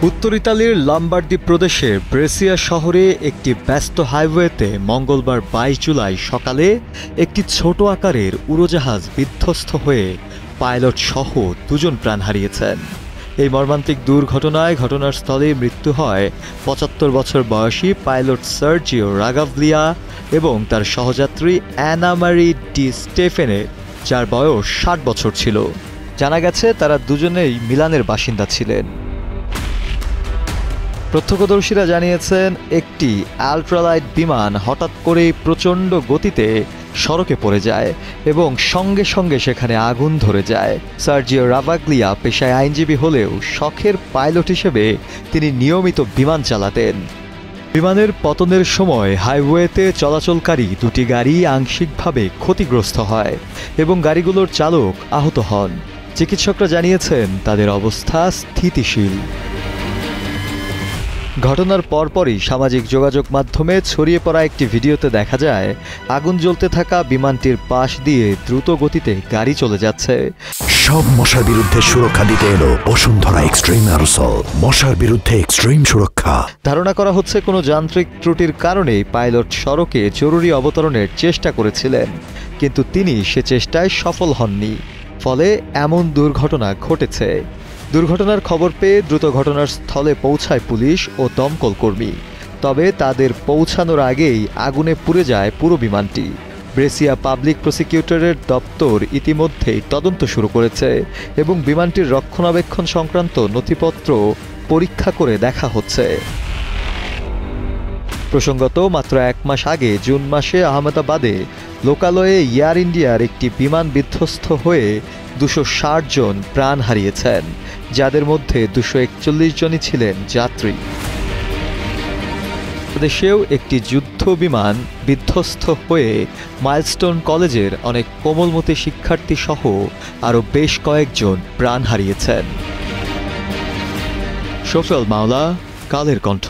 উত্তর ইতালির লম্বার্দি প্রদেশের ব্রেসিয়া শহরে একটি ব্যস্ত হাইওয়েতে মঙ্গলবার ২২ জুলাই সকালে একটি ছোট আকারের উড়োজাহাজ বিধ্বস্ত হয়ে পাইলট সহ দুজন প্রাণ হারিয়েছেন। এই মর্মান্তিক দুর্ঘটনায় ঘটনাস্থলেই মৃত্যু হয় ৭৫ বছর বয়সী পাইলট সার্জিও রাগাভলিয়া এবং তার সহযাত্রী অ্যানা মারি ডি স্টেফেনের, যার বয়স ৬০ বছর ছিল। জানা গেছে তারা দুজনেই মিলানের বাসিন্দা ছিলেন। প্রত্যক্ষদর্শীরা জানিয়েছেন একটি আল্ট্রালাইট বিমান হঠাৎ করেই প্রচণ্ড গতিতে সড়কে পড়ে যায় এবং সঙ্গে সঙ্গে সেখানে আগুন ধরে যায়। সার্জিও রাভাগ্লিয়া পেশায় আইনজীবী হলেও শখের পাইলট হিসেবে তিনি নিয়মিত বিমান চালাতেন। বিমানের পতনের সময় হাইওয়েতে চলাচলকারী দুটি গাড়ি আংশিকভাবে ক্ষতিগ্রস্ত হয় এবং গাড়িগুলোর চালক আহত হন। চিকিৎসকরা জানিয়েছেন তাদের অবস্থা স্থিতিশীল। ঘটনার পরপরই সামাজিক যোগাযোগ মাধ্যমে ছড়িয়ে পড়া একটি ভিডিওতে দেখা যায় আগুন জ্বলতে থাকা বিমানটির পাশ দিয়ে দ্রুত গতিতে গাড়ি চলে যাচ্ছে। সব মশার বিরুদ্ধে সুরক্ষা দিতে এলো বসুন্ধরা এক্সট্রিম অ্যারোসল, মশার বিরুদ্ধে এক্সট্রিম সুরক্ষা। ধারণা করা হচ্ছে কোনো যান্ত্রিক ত্রুটির কারণেই পাইলট সড়কে জরুরি অবতরণের চেষ্টা করেছিলেন, কিন্তু তিনি সে চেষ্টায় সফল হননি, ফলে এমন দুর্ঘটনা ঘটেছে। দুর্ঘটনার খবর পেয়ে দ্রুত ঘটনার স্থলে পৌঁছায় পুলিশ ও দমকল কর্মী, তবে তাদের পৌঁছানোর আগেই আগুনে পুড়ে যায় পুরো বিমানটি। ব্রেসিয়া পাবলিক প্রসিকিউটরের দপ্তর ইতিমধ্যেই তদন্ত শুরু করেছে এবং বিমানটির রক্ষণাবেক্ষণ সংক্রান্ত নথিপত্র পরীক্ষা করে দেখা হচ্ছে। প্রসঙ্গত, মাত্র ১ মাস আগে জুন মাসে আহমেদাবাদে লোকালয়ে এয়ার ইন্ডিয়ার একটি বিমান বিধ্বস্ত হয়ে ২৬০ জন প্রাণ হারিয়েছেন, যাদের মধ্যে ২৪১ জনই ছিলেন যাত্রী। দেশেও একটি যুদ্ধ বিমান বিধ্বস্ত হয়ে মাইলস্টোন কলেজের অনেক কোমলমতি শিক্ষার্থী সহ আরও বেশ কয়েকজন প্রাণ হারিয়েছেন। শফিউল মাওলা, কালের কণ্ঠ।